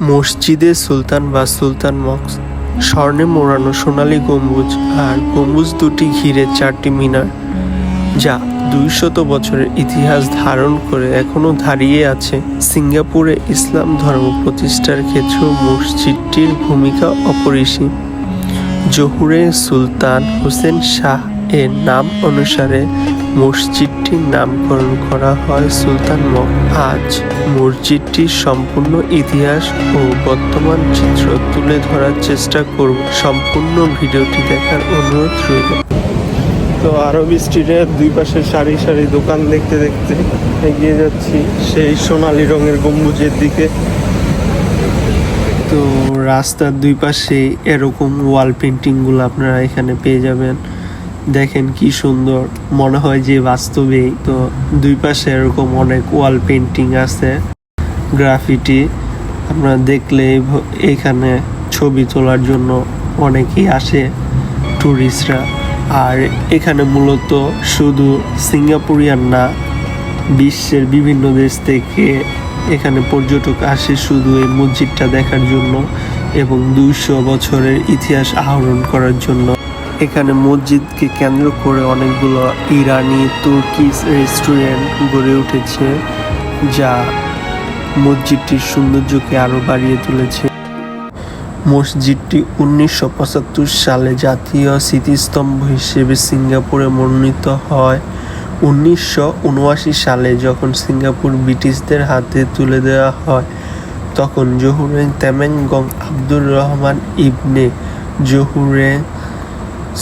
মসজিদে সুলতান বা সুলতান মস্ক, স্বর্ণে মোড়ানো সোনালী গম্বুজ আর গম্বুজ দুটি ঘিরে 4টি মিনার, যা 200 বছরের ইতিহাস ধারণ করে এখনো দাঁড়িয়ে আছে। সিঙ্গাপুরে ইসলাম ধর্ম প্রতিষ্ঠার ক্ষেত্রেও মসজিদটির ভূমিকা অপরিসীম। জহুরে সুলতান হোসেন শাহ এর নাম অনুসারে মসজিদটির নামকরণ করা হয় সুলতান মস্ক। আজ মসজিদটির সম্পূর্ণ ইতিহাস ও বর্তমান চিত্র তুলে ধরার চেষ্টা করব। সম্পূর্ণ ভিডিওটি দেখার অনুরোধ রইল। তো আরবি স্ট্রিটের দুই পাশে সারি সারি দোকান দেখতে দেখতে এগিয়ে যাচ্ছি সেই সোনালী রঙের গম্বুজের দিকে। তো রাস্তার দুই পাশে এরকম ওয়াল পেন্টিংগুলো আপনারা এখানে পেয়ে যাবেন। দেখেন কি সুন্দর, মনে হয় যে বাস্তবেই। তো দুই পাশে এরকম অনেক ওয়াল পেন্টিং আছে, গ্রাফিটি। আপনারা দেখলে এখানে ছবি তোলার জন্য অনেকেই আসে, টুরিস্টরা। আর এখানে মূলত শুধু সিঙ্গাপুরিয়ান না, বিশ্বের বিভিন্ন দেশ থেকে এখানে পর্যটক আসে শুধু এই মসজিদটা দেখার জন্য এবং 200 বছরের ইতিহাস আহরণ করার জন্য। এখানে মসজিদকে কেন্দ্র করে অনেকগুলো ইরানি তুর্কিশ রেস্টুরেন্ট গড়ে উঠেছে, যা মসজিদটির সৌন্দর্যকে আরও বাড়িয়ে তুলেছে। মসজিদটি 1975 সালে জাতীয় স্মৃতিস্তম্ভ হিসেবে সিঙ্গাপুরে মনোনীত হয়। 1979 সালে যখন সিঙ্গাপুর ব্রিটিশদের হাতে তুলে দেওয়া হয়, তখন জহুরে তেমেঙ্গং আব্দুর রহমান ইবনে জহুরে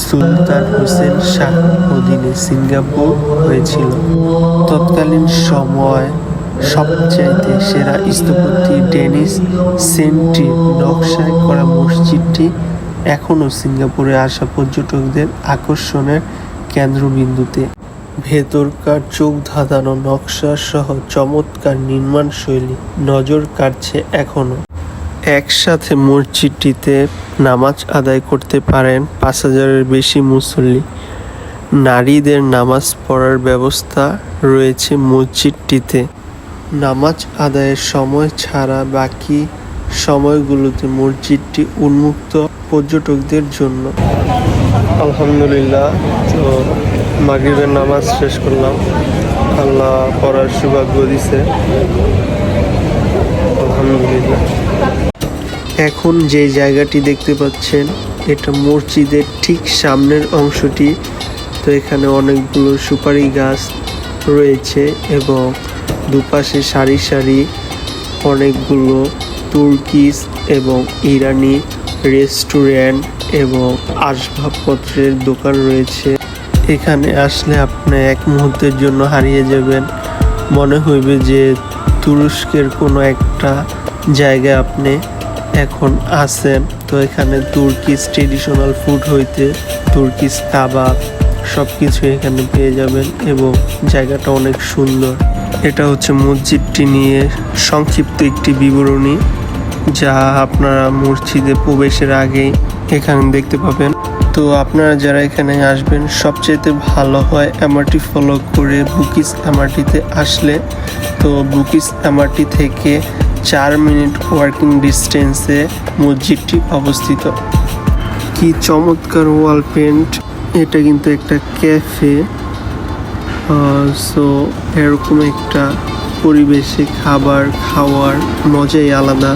সুলতান হোসেন শাহ অধীনে সিঙ্গাপুর হয়েছিল। তৎকালীন সময় সবচাইতে সেরা স্থপতি ডেনিস সেন্ট্রির নকশায় করা মসজিদটি এখনও সিঙ্গাপুরে আসা পর্যটকদের আকর্ষণের কেন্দ্রবিন্দুতে। ভেতরকার চোখ ধাঁধানো নকশা সহ চমৎকার নির্মাণ শৈলী নজর কাড়ছে এখনও। একসাথে মসজিদটিতে নামাজ আদায় করতে পারেন 5000-এর বেশি মুসল্লি। নারীদের নামাজ পড়ার ব্যবস্থা রয়েছে মসজিদটিতে। নামাজ আদায়ের সময় ছাড়া বাকি সময়গুলোতে মসজিদটি উন্মুক্ত পর্যটকদের জন্য। আলহামদুলিল্লাহ, তো মাগরিবের নামাজ শেষ করলাম। আল্লাহ পড়ার সৌভাগ্য দিছে, আলহামদুলিল্লাহ। এখন যে জায়গাটি দেখতে পাচ্ছেন, এটা মসজিদের ঠিক সামনের অংশটি। তো এখানে অনেকগুলো সুপারি গাছ রয়েছে এবং দুপাশে সারি সারি অনেকগুলো তুর্কিশ এবং ইরানি রেস্টুরেন্ট এবং আসবাবপত্রের দোকান রয়েছে। এখানে আসলে আপনি এক মুহূর্তের জন্য হারিয়ে যাবেন, মনে হইবে যে তুরস্কের কোনো একটা জায়গায় আপনি এখন আছেন। তো এখানে তুর্কিশ ট্রেডিশনাল ফুড হইতে তুর্কিশ কাবাব সব কিছু এখানে পেয়ে যাবেন এবং জায়গাটা অনেক সুন্দর। এটা হচ্ছে মসজিদটি নিয়ে সংক্ষিপ্ত একটি বিবরণী, যা আপনারা মসজিদে প্রবেশের আগেই এখানে দেখতে পাবেন। তো আপনারা যারা এখানে আসবেন, সবচেয়ে ভালো হয় এমআরটি ফলো করে বুকিস এমআরটিতে আসলে। তো বুকিস এমআরটি থেকে 4 মিনিট ওয়াকিং ডিস্টেন্সে মসজিদটি অবস্থিত। কি চমৎকার ওয়াল পেন্ট! এটা কিন্তু একটা ক্যাফে। সো এরকম একটা পরিবেশে খাবার খাওয়ার মজাই আলাদা।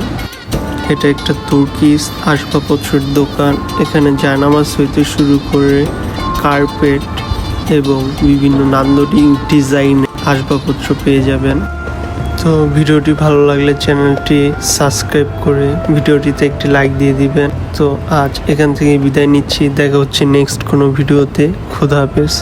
এটা একটা তুর্কিশ আসবাবপত্রের দোকান। এখানে জায়নামাজ হইতে শুরু করে কার্পেট এবং বিভিন্ন নান্দনিক ডিজাইন আসবাবপত্র পেয়ে যাবেন। তো ভিডিওটি ভালো লাগলে চ্যানেলটি সাবস্ক্রাইব করে ভিডিওটিতে একটি লাইক দিয়ে দিবেন। তো আজ এখান থেকে বিদায় নিচ্ছি, দেখা হচ্ছে নেক্সট কোনো ভিডিওতে। খোদা হাফেজ।